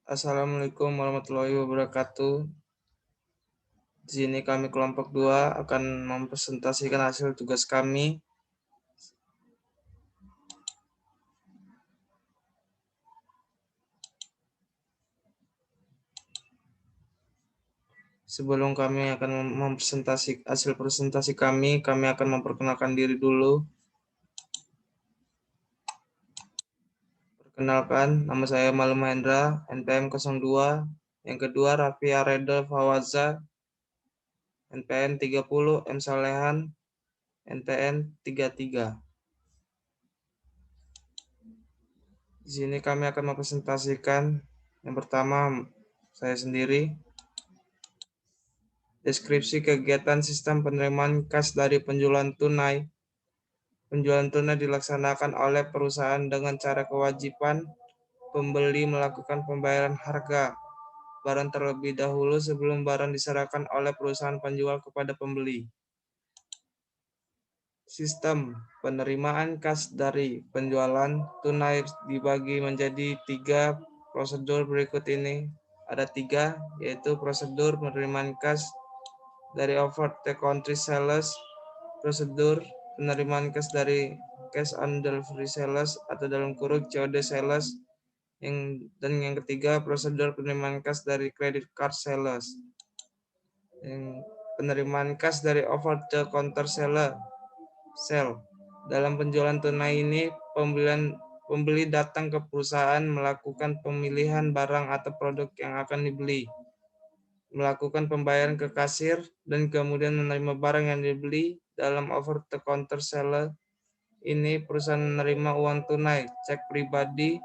Assalamualaikum warahmatullahi wabarakatuh. Di sini kami kelompok 2 akan mempresentasikan hasil tugas kami. Sebelum kami akan hasil presentasi kami akan memperkenalkan diri dulu. Perkenalkan, nama saya Malum Mahendra, NPM 02. Yang kedua, Raffi Aredel Fawaza, NPM 30, M. Salehan, NPM 33. Di sini kami akan mempresentasikan yang pertama saya sendiri. Deskripsi kegiatan sistem penerimaan kas dari penjualan tunai. Penjualan tunai dilaksanakan oleh perusahaan dengan cara kewajiban pembeli melakukan pembayaran harga barang terlebih dahulu sebelum barang diserahkan oleh perusahaan penjual kepada pembeli. Sistem penerimaan kas dari penjualan tunai dibagi menjadi 3 prosedur berikut ini. Ada 3, yaitu prosedur penerimaan kas dari over the country sales, prosedur penerimaan cash dari cash on delivery sales atau dalam kurung COD sales, dan yang ketiga prosedur penerimaan cash dari credit card sales. Penerimaan cash dari over the counter sell. Dalam penjualan tunai ini, pembeli datang ke perusahaan melakukan pemilihan barang atau produk yang akan dibeli, melakukan pembayaran ke kasir, dan kemudian menerima barang yang dibeli. Dalam over the counter seller ini, perusahaan menerima uang tunai, cek pribadi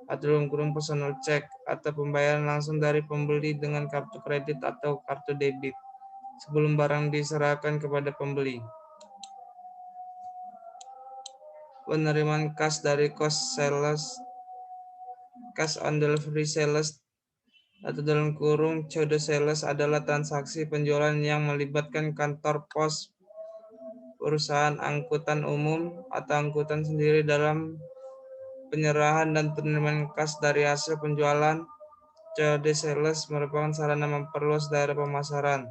atau dalam kurung personal check, atau pembayaran langsung dari pembeli dengan kartu kredit atau kartu debit sebelum barang diserahkan kepada pembeli. Penerimaan kas dari cost sales, cash on delivery sales atau dalam kurung COD sales adalah transaksi penjualan yang melibatkan kantor pos, perusahaan angkutan umum, atau angkutan sendiri dalam penyerahan dan penerimaan kas dari hasil penjualan. COD sales merupakan sarana memperluas daerah pemasaran.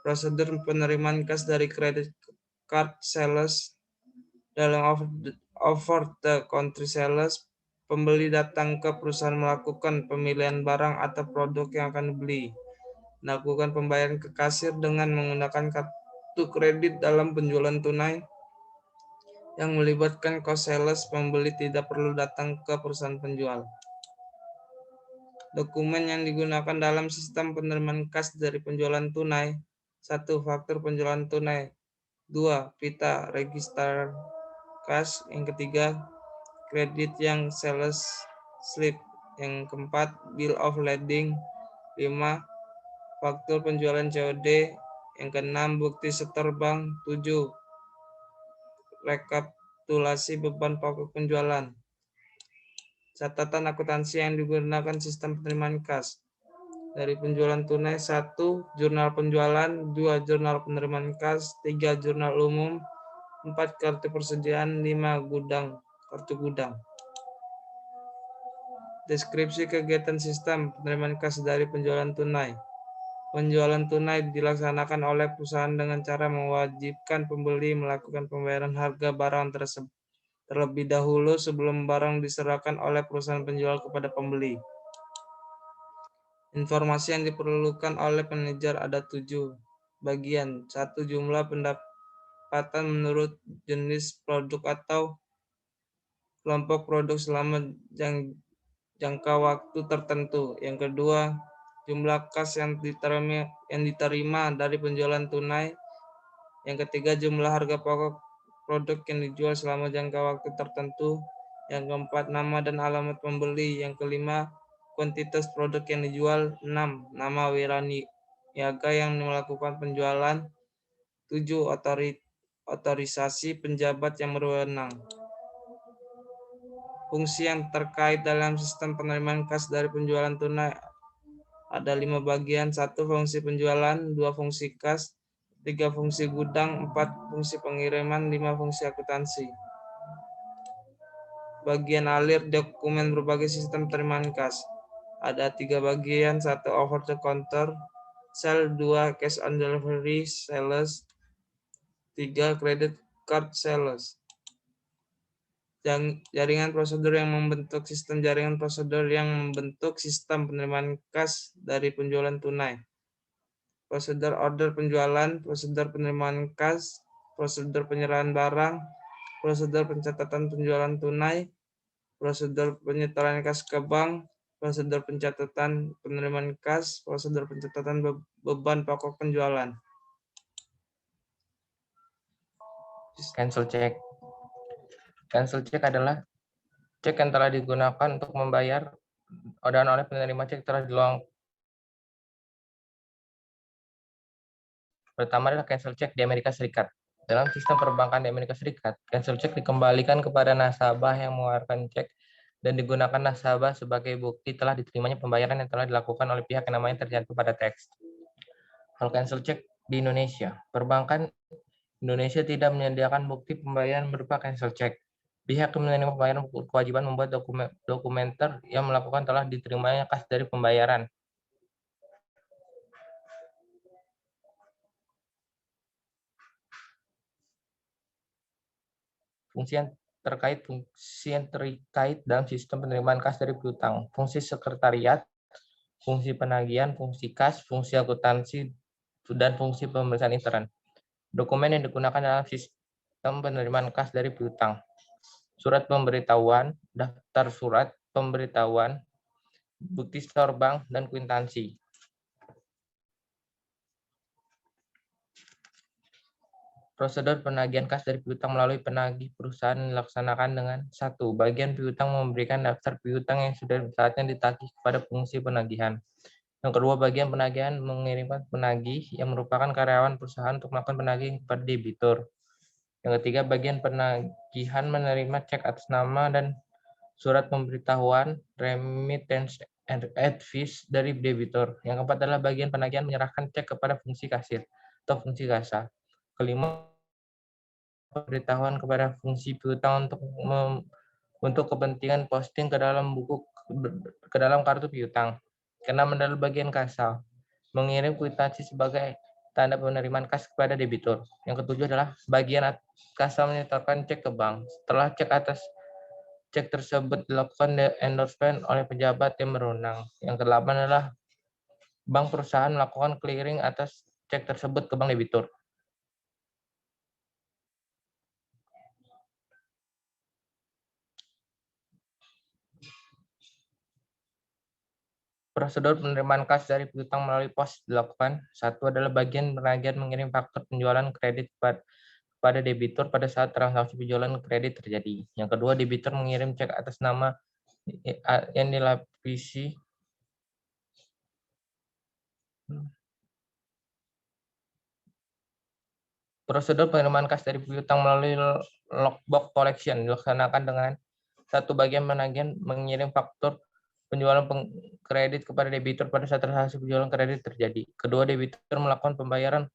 Prosedur penerimaan kas dari credit card sales. Dalam over the country sales, pembeli datang ke perusahaan melakukan pemilihan barang atau produk yang akan dibeli, melakukan pembayaran ke kasir dengan menggunakan kartu kredit. Dalam penjualan tunai yang melibatkan cost sales, pembeli tidak perlu datang ke perusahaan penjual. Dokumen yang digunakan dalam sistem penerimaan kas dari penjualan tunai. 1. Faktur penjualan tunai. 2. Pita register kas. Yang ketiga, kredit yang sales slip. Yang keempat, bill of lading. 5. Faktur penjualan COD. Yang keenam, bukti setor bank. 7. Rekapitulasi beban pokok penjualan. Catatan akuntansi yang digunakan sistem penerimaan kas dari penjualan tunai. 1. Jurnal penjualan. 2. Jurnal penerimaan kas. 3. Jurnal umum. 4. Kartu persediaan. 5. Kartu gudang. Deskripsi kegiatan sistem penerimaan kas dari penjualan tunai. Penjualan tunai dilaksanakan oleh perusahaan dengan cara mewajibkan pembeli melakukan pembayaran harga barang tersebut terlebih dahulu sebelum barang diserahkan oleh perusahaan penjual kepada pembeli. Informasi yang diperlukan oleh manajer ada 7 bagian. 1. Jumlah pendapatan menurut jenis produk atau kelompok produk selama jangka waktu tertentu. Yang kedua, jumlah kas yang diterima dari penjualan tunai. Yang ketiga, jumlah harga pokok produk yang dijual selama jangka waktu tertentu. Yang keempat, nama dan alamat pembeli. Yang kelima, kuantitas produk yang dijual. 6. Nama wiraniaga yang melakukan penjualan. 7. Otorisasi penjabat yang berwenang. Fungsi yang terkait dalam sistem penerimaan kas dari penjualan tunai ada 5 bagian. 1. Fungsi penjualan. 2. Fungsi kas. 3. Fungsi gudang. 4. Fungsi pengiriman. 5. Fungsi akuntansi. Bagian alir dokumen berbagai sistem penerimaan kas. ada 3 bagian, 1 over the counter sale, 2 cash on delivery sales, 3 credit card sales. Jaringan prosedur yang membentuk sistem penerimaan kas dari penjualan tunai. Prosedur order penjualan, prosedur penerimaan kas, prosedur penyerahan barang, prosedur pencatatan penjualan tunai, prosedur penyetoran kas ke bank, prosedur pencatatan penerimaan kas, prosedur pencatatan beban pokok penjualan. Cancel check. Cancel check adalah cek yang telah digunakan untuk membayar dan oleh penerima cek telah diluang. Pertama adalah cancel check di Amerika Serikat. Dalam sistem perbankan di Amerika Serikat, cancel check dikembalikan kepada nasabah yang mengeluarkan cek dan digunakan nasabah sebagai bukti telah diterimanya pembayaran yang telah dilakukan oleh pihak yang namanya tercantum pada teks. Hal cancel check di Indonesia, perbankan Indonesia tidak menyediakan bukti pembayaran berupa cancel check. Pihak yang menerima pembayaran kewajiban membuat dokumenter yang melakukan telah diterimanya kas dari pembayaran. Fungsi yang terkait dalam sistem penerimaan kas dari piutang. Fungsi sekretariat, fungsi penagihan, fungsi kas, fungsi akuntansi, dan fungsi pemeriksaan intern. Dokumen yang digunakan dalam sistem penerimaan kas dari piutang. Surat pemberitahuan, daftar surat pemberitahuan, bukti store bank, dan kwitansi. Prosedur penagihan kas dari piutang melalui penagih perusahaan dilaksanakan dengan 1. Bagian piutang memberikan daftar piutang yang sudah saatnya ditagih kepada fungsi penagihan. Yang kedua, bagian penagihan mengirimkan penagih yang merupakan karyawan perusahaan untuk melakukan penagihan kepada debitur. Yang ketiga, bagian penagihan menerima cek atas nama dan surat pemberitahuan remittance and advice dari debitur. Yang keempat adalah bagian penagihan menyerahkan cek kepada fungsi kasir atau fungsi kasa. Kelima, pemberitahuan kepada fungsi piutang untuk kepentingan posting ke dalam kartu piutang. Keenam adalah bagian kasa, mengirim kwitansi sebagai tanda penerimaan kas kepada debitur. Yang ketujuh adalah bagian kasa menyetorkan cek ke bank. Setelah cek tersebut dilakukan endorsement oleh pejabat yang berwenang. Yang kedelapan adalah bank perusahaan melakukan clearing atas cek tersebut ke bank debitur. Prosedur penerimaan kas dari piutang melalui pos dilakukan. 1 adalah bagian penagihan mengirim faktur penjualan kredit pada debitur pada saat transaksi penjualan kredit terjadi. Yang kedua, debitur mengirim cek atas nama yang dilapisi prosedur penerimaan kas dari piutang melalui logbook collection dilaksanakan dengan 1. Bagian penagihan mengirim faktur penjualan kredit kepada debitur pada saat transaksi penjualan kredit terjadi. Kedua, debitur melakukan pembayaran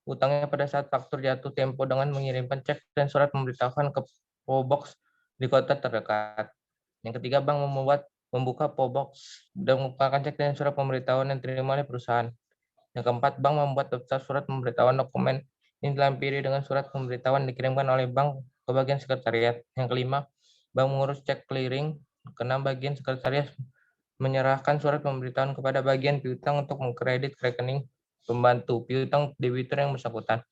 utangnya pada saat faktur jatuh tempo dengan mengirimkan cek dan surat pemberitahuan ke PO Box di kota terdekat. Yang ketiga, bank membuka PO Box dan mengumpulkan cek dan surat pemberitahuan yang diterima oleh perusahaan. Yang keempat, bank membuat daftar surat pemberitahuan dokumen yang dilampiri dengan surat pemberitahuan dikirimkan oleh bank ke bagian sekretariat. Yang kelima, bank mengurus cek clearing. Keenam, bagian sekretariat menyerahkan surat pemberitahuan kepada bagian piutang untuk mengkredit rekening pembantu piutang debitur yang bersangkutan.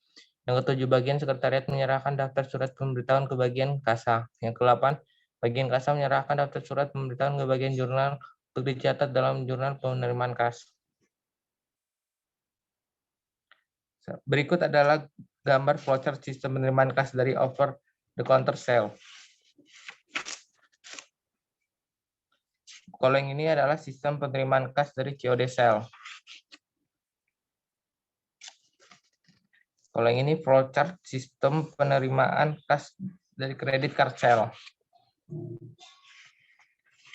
Yang ketujuh, bagian sekretariat menyerahkan daftar surat pemberitahuan ke bagian kasa. Yang kedelapan, bagian kasa menyerahkan daftar surat pemberitahuan ke bagian jurnal untuk dicatat dalam jurnal penerimaan kas. Berikut adalah gambar flowchart sistem penerimaan kas dari over the counter sale. Kalau yang ini adalah sistem penerimaan kas dari COD sale. Kalau yang ini flowchart sistem penerimaan kas dari credit card sale.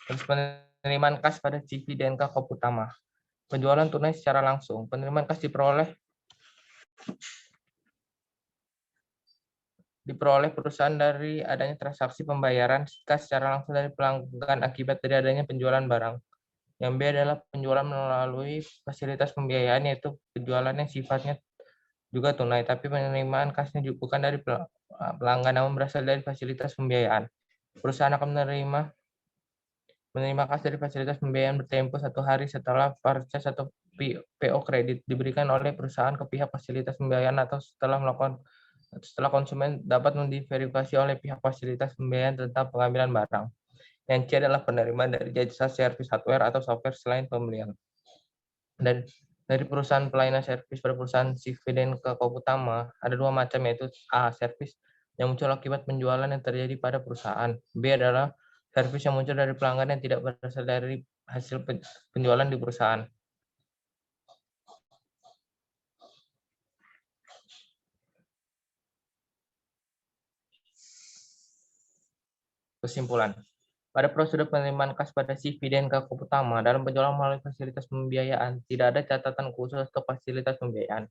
Terus penerimaan kas pada CV DNK Koop Utama. Penjualan tunai secara langsung. Penerimaan kas diperoleh perusahaan dari adanya transaksi pembayaran kas secara langsung dari pelanggan akibat dari adanya penjualan barang. Yang B adalah penjualan melalui fasilitas pembiayaan, yaitu penjualan yang sifatnya juga tunai, tapi penerimaan kasnya bukan dari pelanggan, namun berasal dari fasilitas pembiayaan. Perusahaan akan menerima kas dari fasilitas pembiayaan bertempo 1 hari setelah purchase atau PO kredit diberikan oleh perusahaan ke pihak fasilitas pembiayaan atau setelah konsumen dapat diverifikasi oleh pihak fasilitas pembiayaan tentang pengambilan barang. Yang C adalah penerimaan dari jasa servis hardware atau software selain pembelian. Dan dari perusahaan pelayanan servis pada perusahaan CV dan Kakao Utama ada 2 macam, yaitu A. Servis yang muncul akibat penjualan yang terjadi pada perusahaan. B adalah servis yang muncul dari pelanggan yang tidak berasal dari hasil penjualan di perusahaan. Kesimpulan. Pada prosedur penerimaan kas pada CV dan Kakao Utama dalam penjualan melalui fasilitas pembiayaan, tidak ada catatan khusus untuk fasilitas pembiayaan.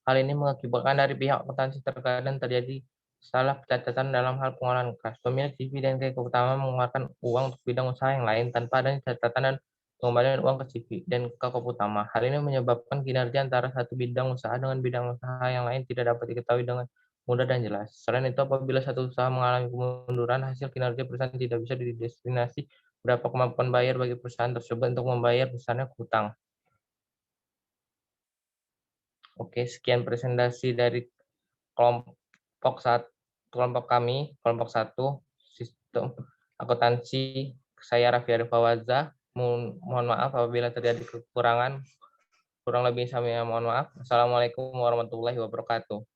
Hal ini mengakibatkan dari pihak akuntansi terkadang terjadi salah catatan dalam hal pengolahan kas. Pemilik CV dan Kakao Utama mengeluarkan uang untuk bidang usaha yang lain tanpa adanya catatan dan pengembalian uang ke CV dan Kakao Utama. Hal ini menyebabkan kinerja antara satu bidang usaha dengan bidang usaha yang lain tidak dapat diketahui dengan mudah dan jelas. Selain itu, apabila satu usaha mengalami kemunduran, hasil kinerja perusahaan tidak bisa didestinasi berapa kemampuan bayar bagi perusahaan tersebut untuk membayar besarnya hutang. Oke, sekian presentasi dari kelompok kami, kelompok 1, sistem akuntansi. Saya Raffi Arif Fawaza. Mohon maaf apabila terjadi kekurangan. Kurang lebih saya mohon maaf. Assalamualaikum warahmatullahi wabarakatuh.